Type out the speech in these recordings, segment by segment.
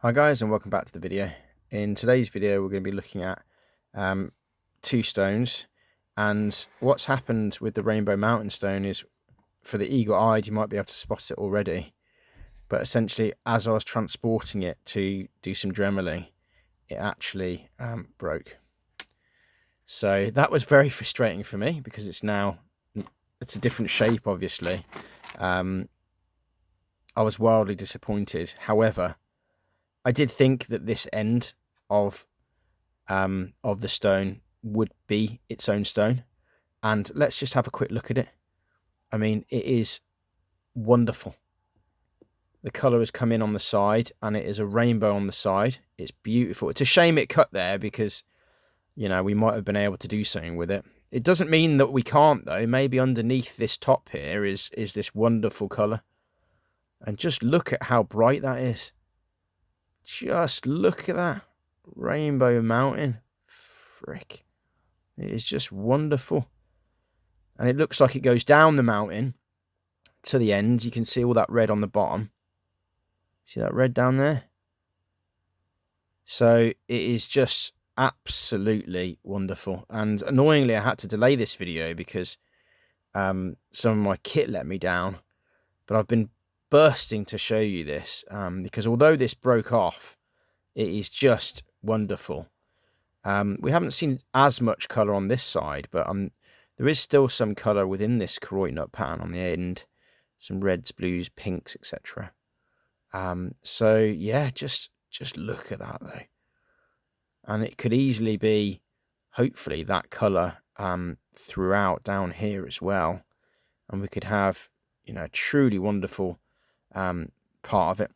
Hi guys, and welcome back to the video. In today's video we're going to be looking at two stones, and what's happened with the Rainbow Mountain stone is, for the eagle-eyed you might be able to spot it already, but essentially as I was transporting it to do some dremeling, it actually broke. So that was very frustrating for me because it's a different shape obviously. I was wildly disappointed. However, I did think that this end of the stone would be its own stone, and let's just have a quick look at it. I mean, it is wonderful. The colour has come in on the side, and it is a rainbow on the side. It's beautiful. It's a shame it cut there because, you know, we might have been able to do something with it. It doesn't mean that we can't though. Maybe underneath this top here is this wonderful colour, and just look at how bright that is. Just look at that Rainbow Mountain. Frick. It is just wonderful. And it looks like it goes down the mountain to the end. You can see all that red on the bottom. See that red down there? So it is just absolutely wonderful. And annoyingly, I had to delay this video because some of my kit let me down. But I've been bursting to show you this because although this broke off, it is just wonderful. We haven't seen as much colour on this side, but there is still some colour within this Koroit nut pattern on the end. Some reds, blues, pinks, etc. So yeah, just look at that though. And it could easily be, hopefully, that colour throughout down here as well. And we could have, you know, a truly wonderful part of it.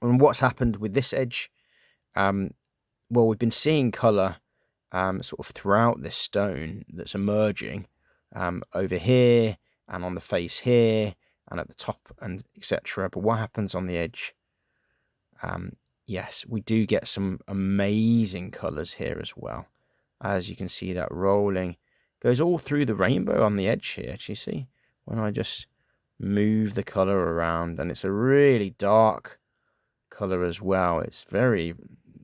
And what's happened with this edge? Well, we've been seeing colour sort of throughout this stone that's emerging over here and on the face here and at the top and etc. But what happens on the edge? Yes, we do get some amazing colours here as well. As you can see, that rolling goes all through the rainbow on the edge here. Do you see? When I just move the colour around, and it's a really dark colour as well. It's very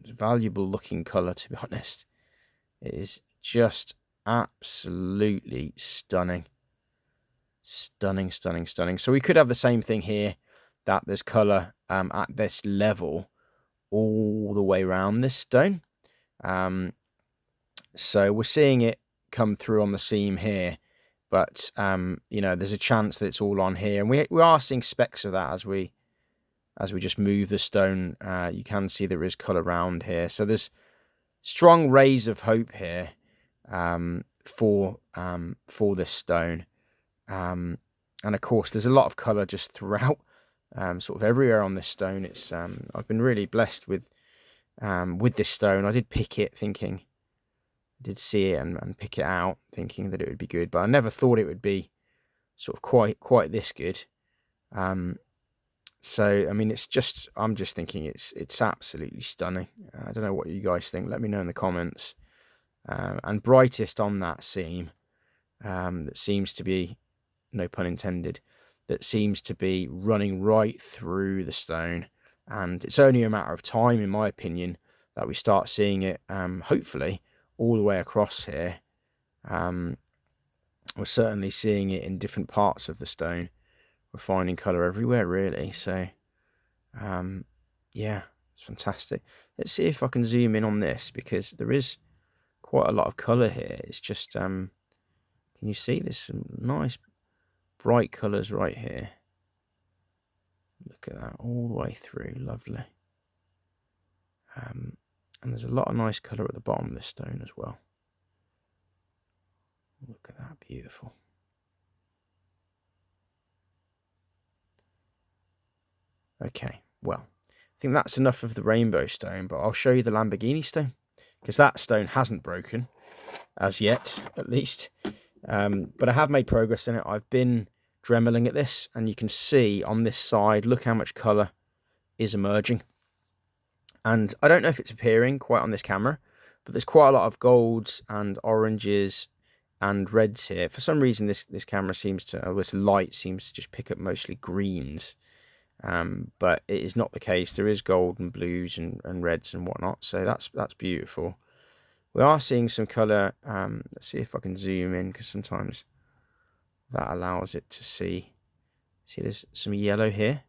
valuable looking colour, to be honest. It is just absolutely stunning. Stunning. So we could have the same thing here, that there's colour at this level all the way around this stone. So we're seeing it come through on the seam here, but you know, there's a chance that it's all on here, and we are seeing specks of that as we just move the stone. You can see there is colour around here, so there's strong rays of hope here for this stone. And of course, there's a lot of colour just throughout, sort of everywhere on this stone. It's I've been really blessed with this stone. I did pick it thinking, did see it and pick it out thinking that it would be good, but I never thought it would be sort of quite this good. So I mean, I'm just thinking it's absolutely stunning. I don't know what you guys think. Let me know in the comments. And brightest on that seam, that seems to be, no pun intended, that seems to be running right through the stone. And it's only a matter of time, in my opinion, that we start seeing it, hopefully, all the way across here. We're certainly seeing it in different parts of the stone. We're finding colour everywhere, really. So, yeah, it's fantastic. Let's see if I can zoom in on this, because there is quite a lot of colour here. It's just, can you see? There's some nice bright colours right here. Look at that, all the way through, lovely. And there's a lot of nice colour at the bottom of this stone as well. Look at that, beautiful. Okay, well, I think that's enough of the rainbow stone, but I'll show you the Lamborghini stone, because that stone hasn't broken, as yet, at least. But I have made progress in it. I've been dremeling at this, and you can see on this side, look how much colour is emerging. And I don't know if it's appearing quite on this camera, but there's quite a lot of golds and oranges and reds here. For some reason, this camera seems to, or this light seems to just pick up mostly greens. but it is not the case. There is gold and blues and reds and whatnot, so that's beautiful. We are seeing some colour. Let's see if I can zoom in, because sometimes that allows it to see. See, there's some yellow here,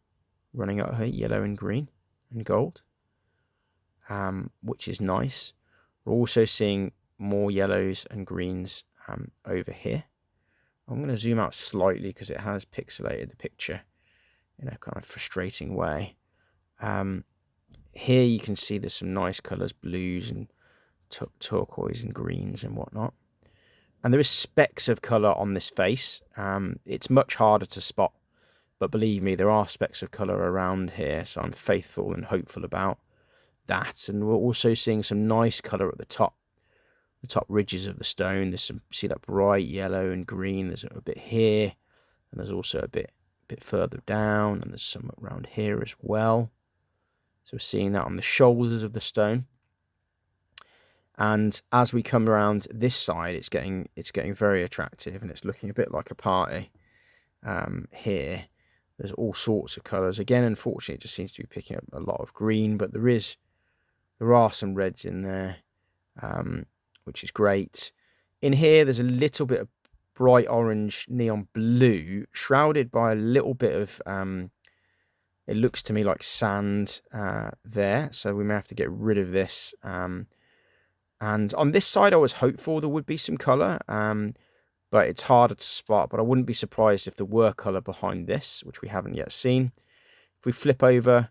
running out here, yellow and green and gold, which is nice. We're also seeing more yellows and greens over here. I'm going to zoom out slightly because it has pixelated the picture in a kind of frustrating way. Here you can see there's some nice colours, blues and turquoise and greens and whatnot. And there is specks of colour on this face. It's much harder to spot, but believe me, there are specks of colour around here, so I'm faithful and hopeful about that. And we're also seeing some nice colour at the top ridges of the stone. There's some, see that bright yellow and green. There's a bit here, and there's also a bit further down, and there's some around here as well. So we're seeing that on the shoulders of the stone. And as we come around this side, it's getting very attractive, and it's looking a bit like a party. Here, there's all sorts of colours. Again, unfortunately, it just seems to be picking up a lot of green, but there are some reds in there, which is great. In here, there's a little bit of bright orange neon blue, shrouded by a little bit of, it looks to me like sand there, so we may have to get rid of this. And on this side, I was hopeful there would be some colour, but it's harder to spot. But I wouldn't be surprised if there were colour behind this, which we haven't yet seen. If we flip over,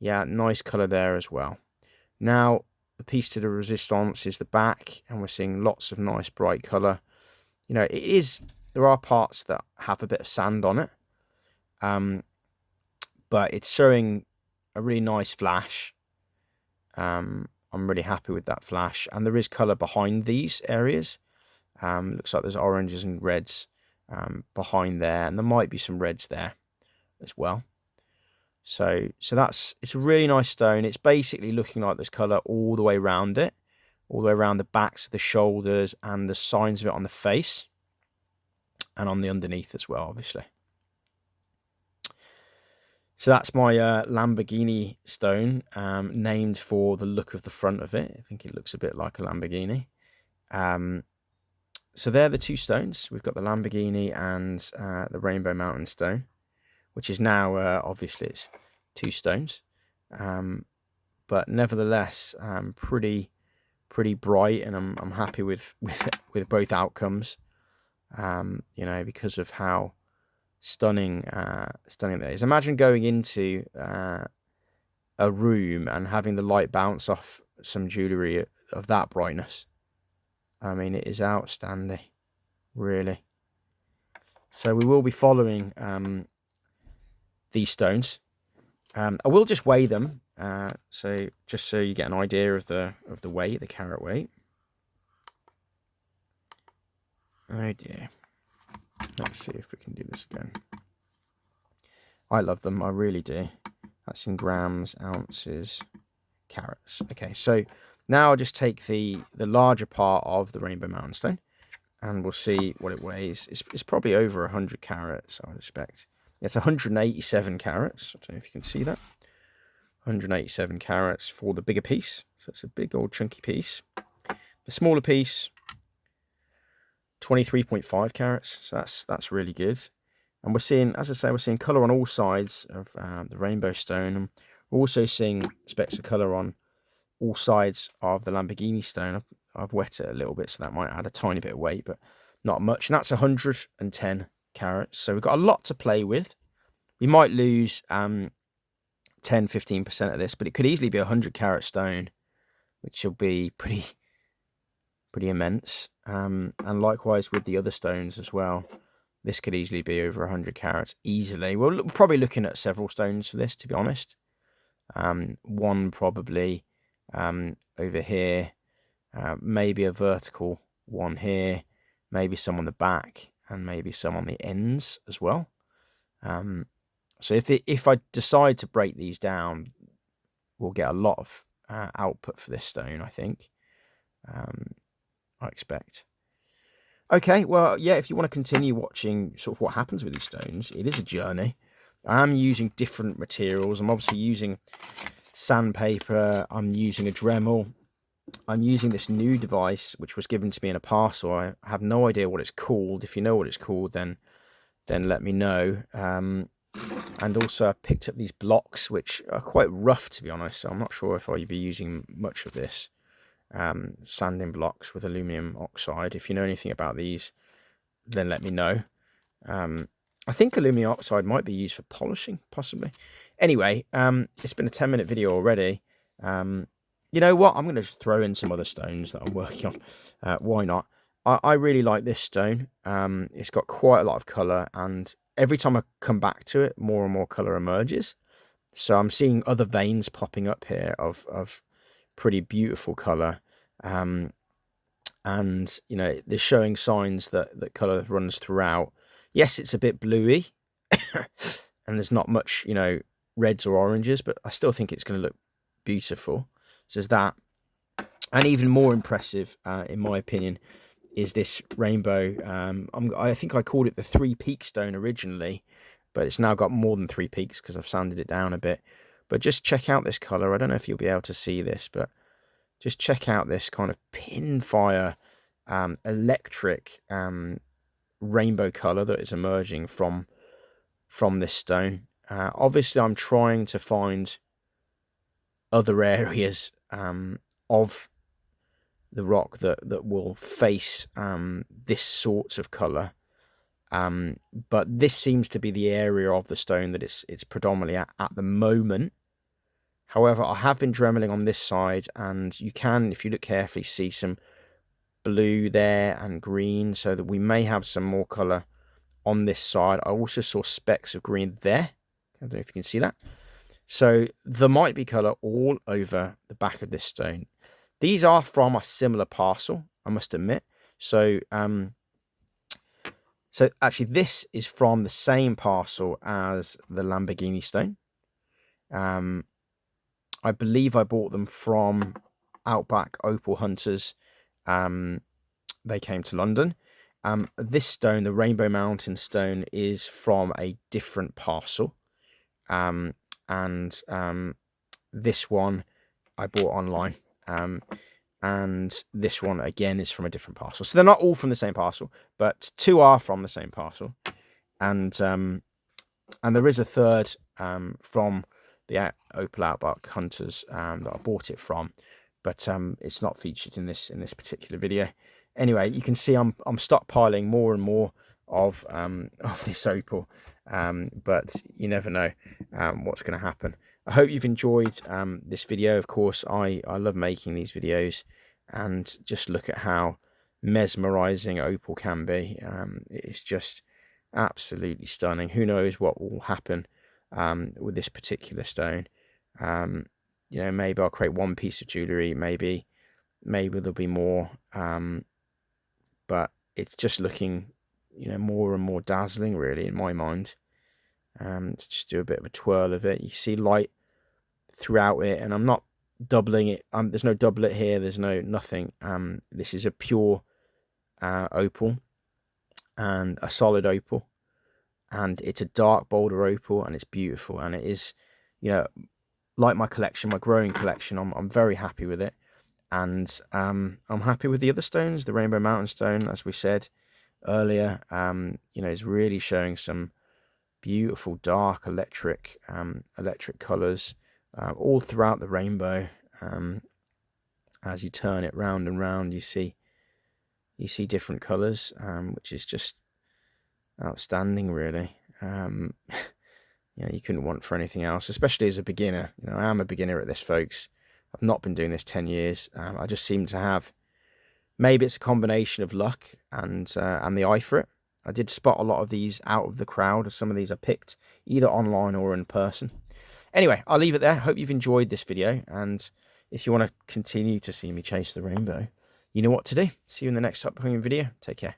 yeah, nice colour there as well. Now, the piece to the resistance is the back, and we're seeing lots of nice bright colour. You know, there are parts that have a bit of sand on it, but it's showing a really nice flash. I'm really happy with that flash, and there is colour behind these areas. Looks like there's oranges and reds behind there, and there might be some reds there as well. So it's a really nice stone. It's basically looking like there's colour all the way around it, all the way around the backs of the shoulders, and the signs of it on the face and on the underneath as well, obviously. So that's my Lamborghini stone, named for the look of the front of it. I think it looks a bit like a Lamborghini. So they're the two stones. We've got the Lamborghini and the Rainbow Mountain stone, which is now, obviously, it's two stones. But nevertheless, pretty bright, and I'm happy with both outcomes, you know, because of how stunning that is. Imagine going into a room and having the light bounce off some jewellery of that brightness. I mean, it is outstanding, really. So we will be following these stones. I will just weigh them, so just so you get an idea of the weight, the carat weight. Oh dear. Let's see if we can do this again. I love them, I really do. That's in grams, ounces, carats. Okay, so now I'll just take the larger part of the Rainbow Mountain stone, and we'll see what it weighs. It's probably over 100 carats, I would expect. It's 187 carats. I don't know if you can see that. 187 carats for the bigger piece. So it's a big old chunky piece. The smaller piece, 23.5 carats. So that's really good. And we're seeing, as I say, we're seeing colour on all sides of the rainbow stone. And we're also seeing specks of colour on all sides of the Lamborghini stone. I've wet it a little bit, so that might add a tiny bit of weight, but not much. And that's 110 carats. So we've got a lot to play with. We might lose 10-15% of this, but it could easily be a 100 carat stone, which will be pretty immense. And likewise with the other stones as well. This could easily be over 100 carats easily. We're probably looking at several stones for this, to be honest. One probably over here, maybe a vertical one here, maybe some on the back, and maybe some on the ends as well. So if I decide to break these down, we'll get a lot of output for this stone, I think. I expect. Okay, well, yeah, if you want to continue watching sort of what happens with these stones, it is a journey. I am using different materials. I'm obviously using sandpaper. I'm using a Dremel. I'm using this new device, which was given to me in a parcel. I have no idea what it's called. If you know what it's called, then let me know. And also I picked up these blocks, which are quite rough, to be honest. So I'm not sure if I'll be using much of this. Sanding blocks with aluminium oxide. If you know anything about these, then let me know. I think aluminium oxide might be used for polishing, possibly. Anyway, it's been a 10-minute video already. You know what? I'm going to just throw in some other stones that I'm working on. Why not? I really like this stone. It's got quite a lot of colour, and every time I come back to it, more and more colour emerges. So I'm seeing other veins popping up here of pretty beautiful colour. And, you know, they're showing signs that colour runs throughout. Yes, it's a bit bluey, and there's not much, you know, reds or oranges, but I still think it's going to look beautiful. So there's that. And even more impressive, in my opinion, is this rainbow. I think I called it the 3-peak stone originally, but it's now got more than 3 peaks because I've sanded it down a bit. But just check out this colour. I don't know if you'll be able to see this, but just check out this kind of pinfire, electric rainbow colour that is emerging from this stone. Obviously, I'm trying to find other areas of the rock that will face this sort of colour. But this seems to be the area of the stone that it's predominantly at the moment. However, I have been dremeling on this side, and you can, if you look carefully, see some blue there and green, so that we may have some more colour on this side. I also saw specks of green there. I don't know if you can see that. So there might be colour all over the back of this stone. These are from a similar parcel, I must admit. So so actually this is from the same parcel as the Lamborghini stone. I believe I bought them from Outback Opal Hunters. They came to London. This stone, the Rainbow Mountain stone, is from a different parcel. This one I bought online. And this one again is from a different parcel. So they're not all from the same parcel, but 2 are from the same parcel. And there is a third from the Opal Outback Hunters that I bought it from, but it's not featured in this particular video. Anyway, you can see I'm stockpiling more and more of this opal, but you never know what's going to happen. I hope you've enjoyed this video. Of course, I love making these videos, and just look at how mesmerizing opal can be. It's just absolutely stunning. Who knows what will happen with this particular stone. You know, maybe I'll create one piece of jewelry, maybe there'll be more, but it's just looking, you know, more and more dazzling, really, in my mind. Let's just do a bit of a twirl of it. You see light throughout it, and I'm not doubling it. There's no doublet here, there's nothing. This is a pure opal, and a solid opal, and it's a dark boulder opal, and it's beautiful, and it is, you know, like my collection, my growing collection. I'm very happy with it, and I'm happy with the other stones. The Rainbow Mountain stone, as we said earlier, you know, is really showing some beautiful dark electric colors all throughout the rainbow. As you turn it round and round, you see different colors, which is just outstanding, really. You know, you couldn't want for anything else, especially as a beginner. You know, I am a beginner at this, folks. I've not been doing this 10 years. I just seem to have, maybe it's a combination of luck and the eye for it. I did spot a lot of these out of the crowd. Some of these I picked either online or in person. Anyway, I'll leave it there. Hope you've enjoyed this video, and if you want to continue to see me chase the rainbow, you know what to do. See you in the next upcoming video. Take care.